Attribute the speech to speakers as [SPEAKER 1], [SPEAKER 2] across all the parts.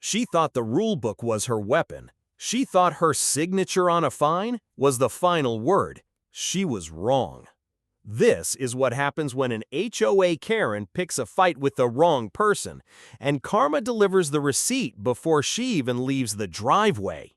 [SPEAKER 1] She thought the rule book was her weapon. She thought her signature on a fine was the final word. She was wrong. This is what happens when an HOA Karen picks a fight with the wrong person, and karma delivers the receipt before she even leaves the driveway.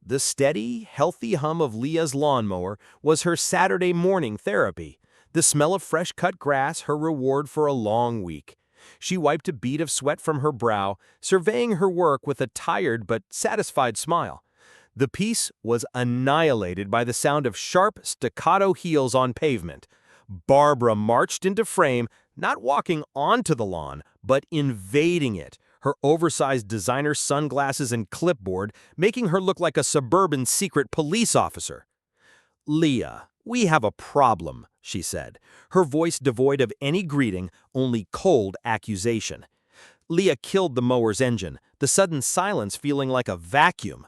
[SPEAKER 1] The steady, healthy hum of Leah's lawnmower was her Saturday morning therapy. The smell of fresh-cut grass her reward for a long week. She wiped a bead of sweat from her brow, surveying her work with a tired but satisfied smile. The peace was annihilated by the sound of sharp, staccato heels on pavement. Barbara marched into frame, not walking onto the lawn, but invading it, her oversized designer sunglasses and clipboard making her look like a suburban secret police officer. "Leah, we have a problem," she said, her voice devoid of any greeting, only cold accusation. Leah killed the mower's engine, the sudden silence feeling like a vacuum.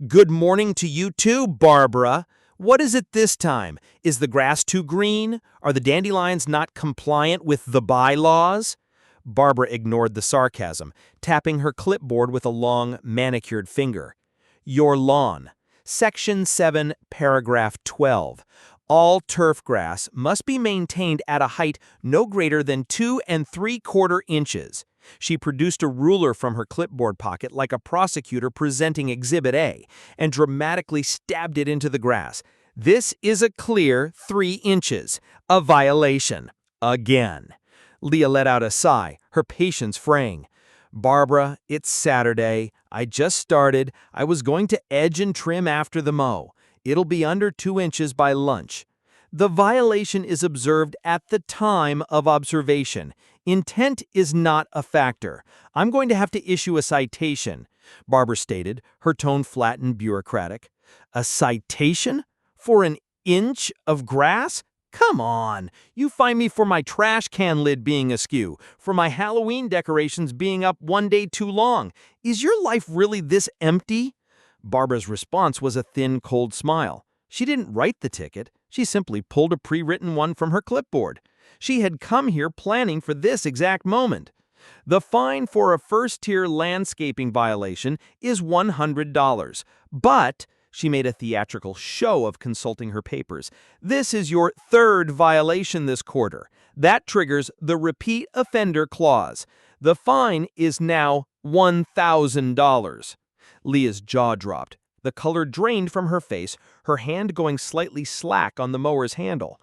[SPEAKER 1] "Good morning to you too, Barbara. What is it this time? Is the grass too green? Are the dandelions not compliant with the bylaws?" Barbara ignored the sarcasm, tapping her clipboard with a long, manicured finger. "Your lawn. Section 7, paragraph 12. All turf grass must be maintained at a height no greater than 2 3/4 inches. She produced a ruler from her clipboard pocket like a prosecutor presenting Exhibit A and dramatically stabbed it into the grass. "This is a clear 3 inches. A violation. Again." Leah let out a sigh, her patience fraying. "Barbara, it's Saturday. I just started. I was going to edge and trim after the mow. It'll be under 2 inches by lunch. The violation is observed at the time of observation. Intent is not a factor. I'm going to have to issue a citation," Barbara stated, her tone flat and bureaucratic. "A citation? For an inch of grass? Come on! You fine me for my trash can lid being askew, for my Halloween decorations being up one day too long. Is your life really this empty?" Barbara's response was a thin, cold smile. She didn't write the ticket. She simply pulled a pre-written one from her clipboard. She had come here planning for this exact moment. "The fine for a first-tier landscaping violation is $100, but," she made a theatrical show of consulting her papers, "this is your 3rd violation this quarter. That triggers the repeat offender clause. The fine is now $1,000. Leah's jaw dropped. The color drained from her face, her hand going slightly slack on the mower's handle.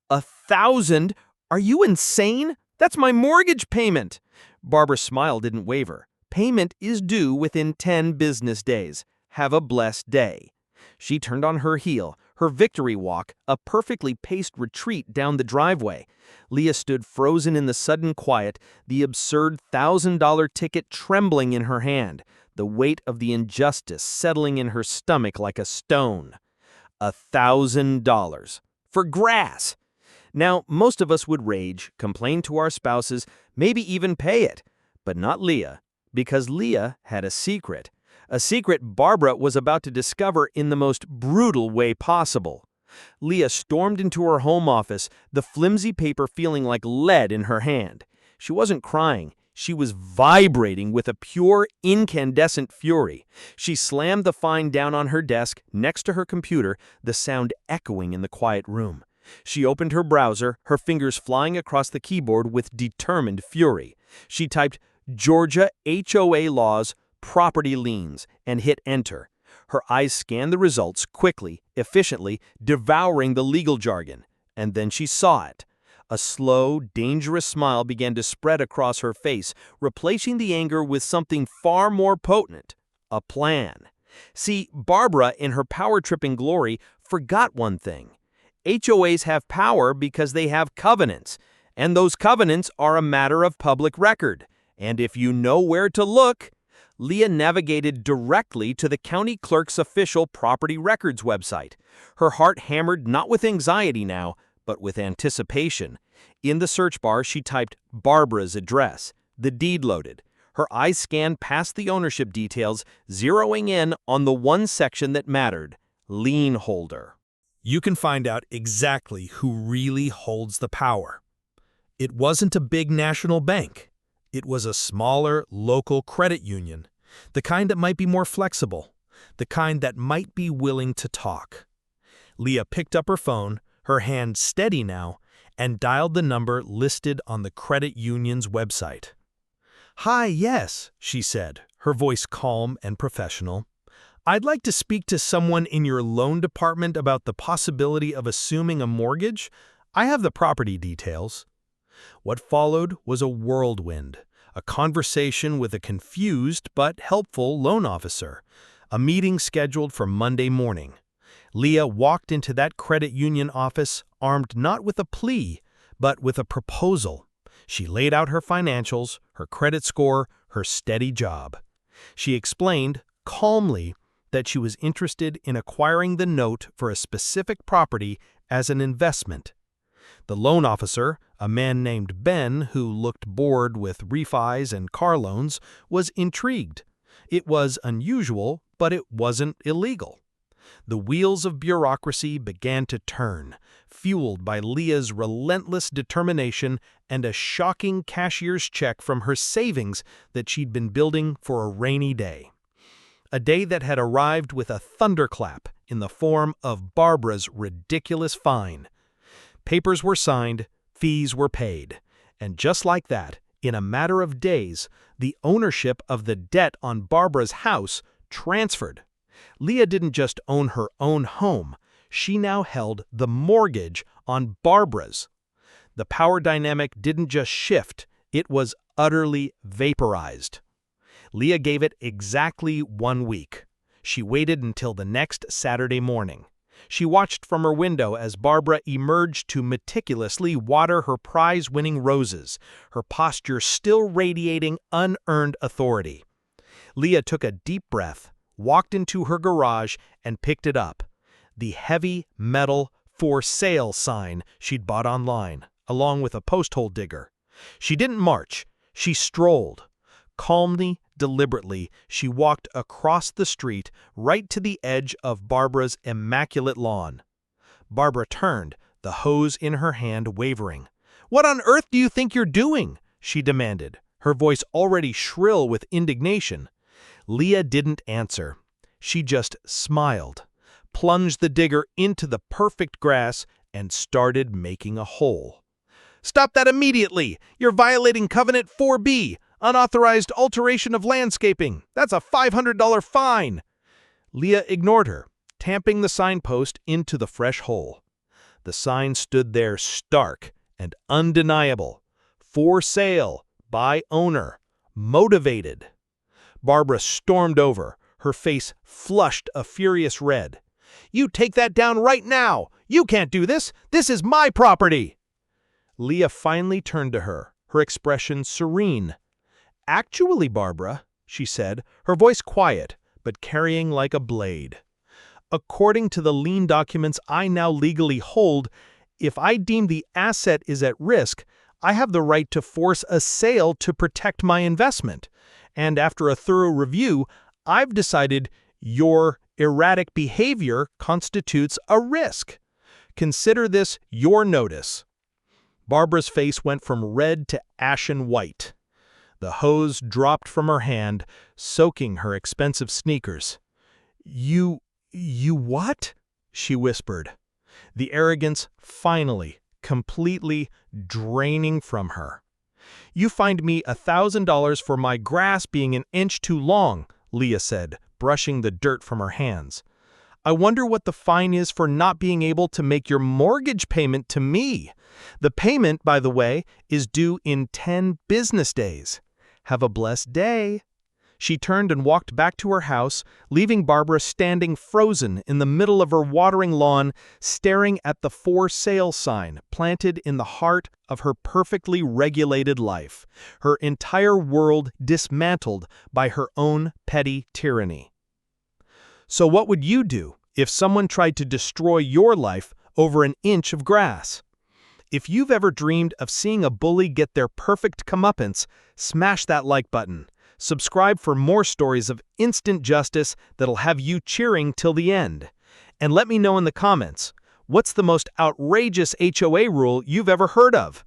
[SPEAKER 1] "1,000? Are you insane? That's my mortgage payment." Barbara's smile didn't waver. "Payment is due within 10 business days. Have a blessed day." She turned on her heel, her victory walk a perfectly paced retreat down the driveway. Leah stood frozen in the sudden quiet, the absurd $1,000 ticket trembling in her hand, the weight of the injustice settling in her stomach like a stone. $1,000. For grass! Now, most of us would rage, complain to our spouses, maybe even pay it. But not Leah, because Leah had a secret. A secret Barbara was about to discover in the most brutal way possible. Leah stormed into her home office, the flimsy paper feeling like lead in her hand. She wasn't crying. She was vibrating with a pure, incandescent fury. She slammed the fine down on her desk, next to her computer, the sound echoing in the quiet room. She opened her browser, her fingers flying across the keyboard with determined fury. She typed, "Georgia HOA laws, property liens," and hit enter. Her eyes scanned the results quickly, efficiently, devouring the legal jargon. And then she saw it. A slow, dangerous smile began to spread across her face, replacing the anger with something far more potent, a plan. See, Barbara, in her power-tripping glory, forgot one thing. HOAs have power because they have covenants, and those covenants are a matter of public record. And if you know where to look, Leah navigated directly to the county clerk's official property records website. Her heart hammered not with anxiety now, but with anticipation. In the search bar, she typed Barbara's address. The deed loaded. Her eyes scanned past the ownership details, zeroing in on the one section that mattered, lien holder. You can find out exactly who really holds the power. It wasn't a big national bank. It was a smaller, local credit union.
[SPEAKER 2] The kind that might be more flexible. The kind that might be willing to talk. Leah picked up her phone, her hand steady now, and dialed the number listed on the credit union's website. "Hi, yes," she said, her voice calm and professional. "I'd like to speak to someone in your loan department about the possibility of assuming a mortgage. I have the property details." What followed was a whirlwind, a conversation with a confused but helpful loan officer, a meeting scheduled for Monday morning. Leah walked into that credit union office armed not with a plea, but with a proposal. She laid out her financials, her credit score, her steady job. She explained, calmly, that she was interested in acquiring the note for a specific property as an investment. The loan officer, a man named Ben who looked bored with refis and car loans, was intrigued. It was unusual, but it wasn't illegal. The wheels of bureaucracy began to turn, fueled by Leah's relentless determination and a shocking cashier's check from her savings that she'd been building for a rainy day. A day that had arrived with a thunderclap in the form of Barbara's ridiculous fine. Papers were signed, fees were paid, and just like that, in a matter of days, the ownership of the debt on Barbara's house transferred. Leah didn't just own her own home, she now held the mortgage on Barbara's. The power dynamic didn't just shift, it was utterly vaporized. Leah gave it exactly 1 week. She waited until the next Saturday morning. She watched from her window as Barbara emerged to meticulously water her prize-winning roses, her posture still radiating unearned authority. Leah took a deep breath, walked into her garage, and picked it up. The heavy metal "for sale" sign she'd bought online, along with a post-hole digger. She didn't march, she strolled. Calmly, deliberately, she walked across the street right to the edge of Barbara's immaculate lawn. Barbara turned, the hose in her hand wavering. "What on earth do you think you're doing?" she demanded, her voice already shrill with indignation. Leah didn't answer. She just smiled, plunged the digger into the perfect grass, and started making a hole. "Stop that immediately! You're violating Covenant 4B! Unauthorized alteration of landscaping! That's a $500 fine!" Leah ignored her, tamping the signpost into the fresh hole. The sign stood there stark and undeniable. For sale, by owner, motivated. Barbara stormed over, her face flushed a furious red. "You take that down right now! You can't do this! This is my property!" Leah finally turned to her, her expression serene. "Actually, Barbara," she said, her voice quiet, but carrying like a blade, "according to the lien documents I now legally hold, if I deem the asset is at risk, I have the right to force a sale to protect my investment. And after a thorough review, I've decided your erratic behavior constitutes a risk. Consider this your notice." Barbara's face went from red to ashen white. The hose dropped from her hand, soaking her expensive sneakers. You what?" she whispered, the arrogance finally, completely draining from her. "You fined me $1,000 for my grass being an inch too long," Leah said, brushing the dirt from her hands. "I wonder what the fine is for not being able to make your mortgage payment to me. The payment, by the way, is due in 10 business days. Have a blessed day." She turned and walked back to her house, leaving Barbara standing frozen in the middle of her watering lawn, staring at the for sale sign planted in the heart of her perfectly regulated life, her entire world dismantled by her own petty tyranny. So what would you do if someone tried to destroy your life over an inch of grass? If you've ever dreamed of seeing a bully get their perfect comeuppance, smash that like button. Subscribe for more stories of instant justice that'll have you cheering till the end. And let me know in the comments, what's the most outrageous HOA rule you've ever heard of?